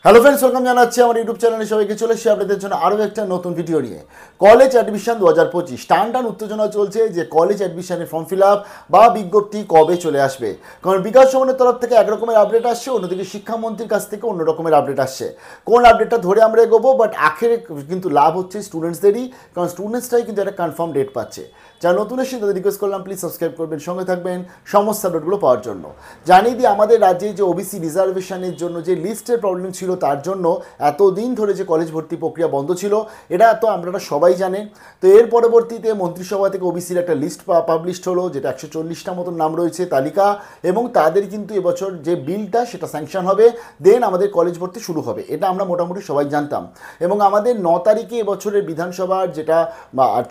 Hello friends, welcome জানাচ্ছি আমার YouTube চ্যানেলে সবাইকে। চলে এসেছি আপনাদের জন্য আরও একটা নতুন ভিডিও নিয়ে। কলেজ অ্যাডমিশন 2025 টান উত্তেজনা চলছে যে কলেজ অ্যাডমিশনের ফর্ম ফিল আপ বা বিজ্ঞপ্তি কবে চলে আসবে। কারণ বিকাশ ভবনের তরফ থেকে একরকমের আপডেট আসছে, অন্যদিকে শিক্ষামন্ত্রীর কাছ থেকে অন্য রকমের আপডেট আসছে। কোন আপডেটটা ধরে আমরা এগোবো, বাট আখেরে কিন্তু লাভ হচ্ছে স্টুডেন্টসদেরই, কারণ স্টুডেন্টসটাই কিন্তু একটা কনফার্ম ডেট পাচ্ছে। যারা নতুন এসে তাদের রিকোয়েস্ট করলাম প্লিজ সাবস্ক্রাইব করবেন, সঙ্গে থাকবেন সমস্ত আপডেটগুলো পাওয়ার জন্য। জানিয়ে দিই, আমাদের রাজ্যে যে ওবিসি রিজার্ভেশনের জন্য যে লিস্টের প্রবলেম ছিল, তার জন্য এতদিন ধরে যে কলেজ ভর্তি প্রক্রিয়া বন্ধ ছিল, এটা তো আপনারা সবাই জানেন। তো এর পরবর্তীতে মন্ত্রিসভা থেকে ওবিসির একটা লিস্ট পাবলিশড হলো, যেটা 140টা মতন নাম রয়েছে তালিকা, এবং তাদের কিন্তু এবছর যে বিলটা সেটা স্যাংশন হবে, দেন আমাদের কলেজ ভর্তি শুরু হবে। এটা আমরা মোটামুটি সবাই জানতাম। এবং আমাদের 9 তারিখে এবছরের বিধানসভার যেটা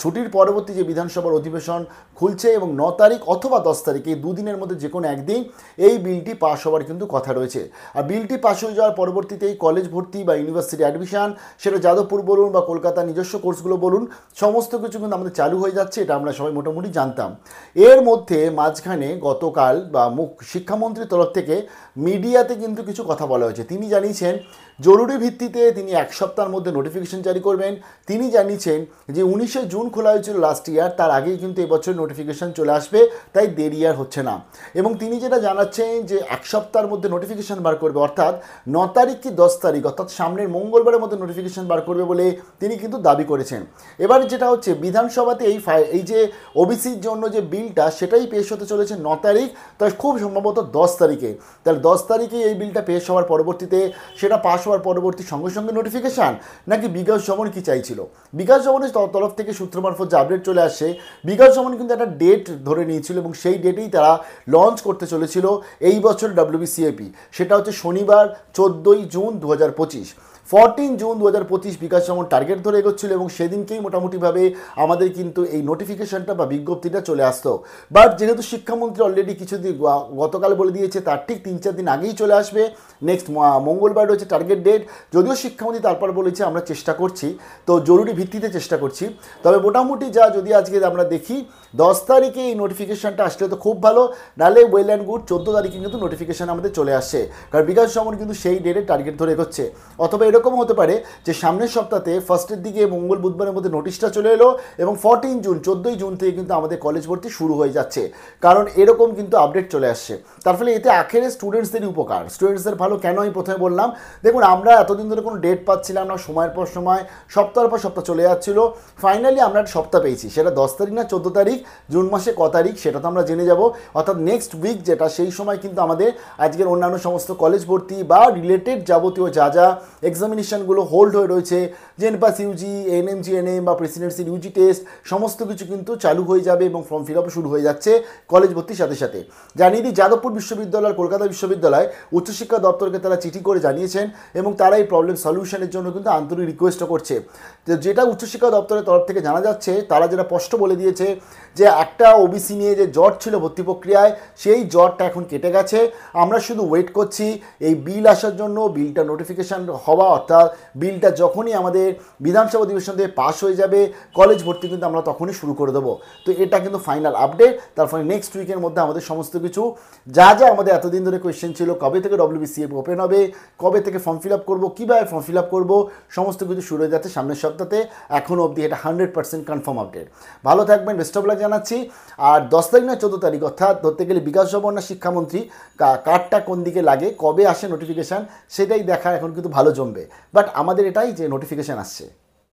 ছুটির পরবর্তী যে বিধানসভার অধিবেশন খুলছে, এবং 9 তারিখ অথবা 10 তারিখ এই দুদিনের মধ্যে যে কোনো একদিন এই বিলটি পাস হওয়ার কিন্তু কথা রয়েছে। আর বিলটি পাস হয়ে যাওয়ার পরবর্তীতে এই কলেজ ভর্তি বা ইউনিভার্সিটি অ্যাডমিশন, সেটা যাদবপুর বলুন বা কলকাতা নিজস্ব কোর্সগুলো বলুন, সমস্ত কিছু কিন্তু আমাদের চালু হয়ে যাচ্ছে। এটা আমরা সবাই মোটামুটি জানতাম। এর মধ্যে মাঝখানে গতকাল বা শিক্ষামন্ত্রীর তরফ থেকে মিডিয়াতে কিন্তু কিছু কথা বলা হয়েছে। তিনি জানিয়েছেন জরুরি ভিত্তিতে তিনি 1 সপ্তাহের মধ্যে নোটিফিকেশন জারি করবেন। তিনি জানিয়েছেন যে 19শে জুন খোলা হয়েছিল লাস্ট ইয়ার, তার আগেই কিন্তু এবছর নোটিফিকেশন চলে আসবে, তাই দেরি আর হচ্ছে না। এবং তিনি যেটা জানাচ্ছেন যে 1 সপ্তাহের মধ্যে নোটিফিকেশন বার করবে, অর্থাৎ 9 তারিখ কি 10 তারিখ, অর্থাৎ সামনের মঙ্গলবারের মধ্যে নোটিফিকেশন বার করবে বলে তিনি কিন্তু দাবি করেছেন। এবার যেটা হচ্ছে, বিধানসভাতে এই যে ওবিসির জন্য যে বিলটা, সেটাই পেশ হতে চলেছে 9 তারিখ, তাই খুব সম্ভবত 10 তারিখে। তাহলে 10 তারিখে এই বিলটা পেশ হওয়ার পরবর্তীতে সেটা পাশ হওয়ার পরবর্তী সঙ্গে সঙ্গে নোটিফিকেশান, নাকি বিকাশ ভবন কী চাইছিল? বিকাশ ভবনের তরফ থেকে সূত্র মারফত যে আপডেট চলে আসে, বিকাশ ভবন কিন্তু একটা ডেট ধরে নিয়েছিল এবং সেই ডেটেই তারা লঞ্চ করতে চলেছিল এই বছর WBCAP। সেটা হচ্ছে শনিবার 14ই জুন 2025। 14 জুন 2025 বিকাশ ভবন টার্গেট ধরে এগোচ্ছিল, এবং সেদিনকেই মোটামুটিভাবে আমাদের কিন্তু এই নোটিফিকেশানটা বা বিজ্ঞপ্তিটা চলে আসতো। বাট যেহেতু শিক্ষামন্ত্রী অলরেডি কিছুদিন গতকাল বলে দিয়েছে তার ঠিক 3-4 দিন আগেই চলে আসবে, নেক্সট মঙ্গলবার রয়েছে টার্গেট ডেট। যদিও শিক্ষামন্ত্রী তারপর বলেছে আমরা চেষ্টা করছি, তো জরুরি ভিত্তিতে চেষ্টা করছি। তবে মোটামুটি যদি আজকে আমরা দেখি 10 তারিখে এই নোটিফিকেশানটা আসলে তো খুব ভালো, নাহলে ওয়েল অ্যান্ড গুড 14 তারিখে কিন্তু নোটিফিকেশান আমাদের চলে আসছে, কারণ বিকাশ ভবন কিন্তু সেই ডেটে টার্গেট ধরে এগোচ্ছে। অথবা এরকম হতে পারে যে সামনের সপ্তাহে ফার্স্টের দিকে মঙ্গল বুধবারের মধ্যে নোটিশটা চলে এলো, এবং 14ই জুন থেকে কিন্তু আমাদের কলেজ ভর্তি শুরু হয়ে যাচ্ছে, কারণ এরকম কিন্তু আপডেট চলে আসছে। তার ফলে এতে আখেরে স্টুডেন্টসদেরই উপকার। স্টুডেন্টসদের ভালো কেন আমি প্রথমে বললাম, দেখুন আমরা এতদিন ধরে কোনো ডেট পাচ্ছিলাম না, সময়ের পর সময় সপ্তাহের পর সপ্তাহ চলে যাচ্ছিল। ফাইনালি আমরা একটা সপ্তাহ পেয়েছি, সেটা 10 তারিখ না 14 তারিখ, জুন মাসে ক তারিখ সেটা তো আমরা জেনে যাব। অর্থাৎ নেক্সট উইক যেটা, সেই সময় কিন্তু আমাদের আজকের অন্যান্য সমস্ত কলেজ ভর্তি বা রিলেটেড যাবতীয় যা এক্সামিনেশনগুলো হোল্ড হয়ে রয়েছে, জেনপাস ইউজি, NMGNM বা প্রেসিডেন্সির ইউজি টেস্ট, সমস্ত কিছু কিন্তু চালু হয়ে যাবে এবং ফর্ম ফিল আপ শুরু হয়ে যাচ্ছে কলেজ ভর্তির সাথে সাথে। জানিয়ে দিই, যাদবপুর বিশ্ববিদ্যালয়, কলকাতা বিশ্ববিদ্যালয় উচ্চশিক্ষা দপ্তরকে তারা চিঠি করে জানিয়েছেন, এবং তারা এই প্রবলেম সলিউশনের জন্য কিন্তু আন্তরিক রিকোয়েস্টও করছে। তো যেটা উচ্চশিক্ষা দপ্তরের তরফ থেকে জানা যাচ্ছে, তারা যেটা স্পষ্ট বলে দিয়েছে যে একটা ওবিসি নিয়ে যে জট ছিল ভর্তি প্রক্রিয়ায়, সেই জটটা এখন কেটে গেছে। আমরা শুধু ওয়েট করছি এই বিল আসার জন্য, বিলটা নোটিফিকেশান হওয়া, অর্থাৎ বিলটা যখনই আমাদের বিধানসভা অধিবেশন দিয়ে পাস হয়ে যাবে, কলেজ ভর্তি কিন্তু আমরা তখনই শুরু করে দেবো। তো এটা কিন্তু ফাইনাল আপডেট। তার ফলে নেক্সট উইকের মধ্যে আমাদের সমস্ত কিছু যা আমাদের এতদিন ধরে কোয়েশ্চেন ছিল, কবে থেকে WBCAP ওপেন হবে, কবে থেকে ফর্ম ফিল আপ করবো, কীভাবে ফর্ম ফিল আপ করবো, সমস্ত কিছু শুরু হয়ে যাচ্ছে সামনের সপ্তাহে। এখনও অবধি এটা 100% কনফার্ম আপডেট। ভালো থাকবেন, বেস্ট অফ লাক জানাচ্ছি। আর 10 তারিখ না 14 তারিখ, অর্থাৎ ধরতে গেলে বিকাশ ভবন না শিক্ষামন্ত্রী, কার্ডটা কোন দিকে লাগে, কবে আসে নোটিফিকেশান, সেটাই দেখা এখন কিন্তু ভালো জমবে। বাট আমাদের এটাই যে নোটিফিকেশান আসছে।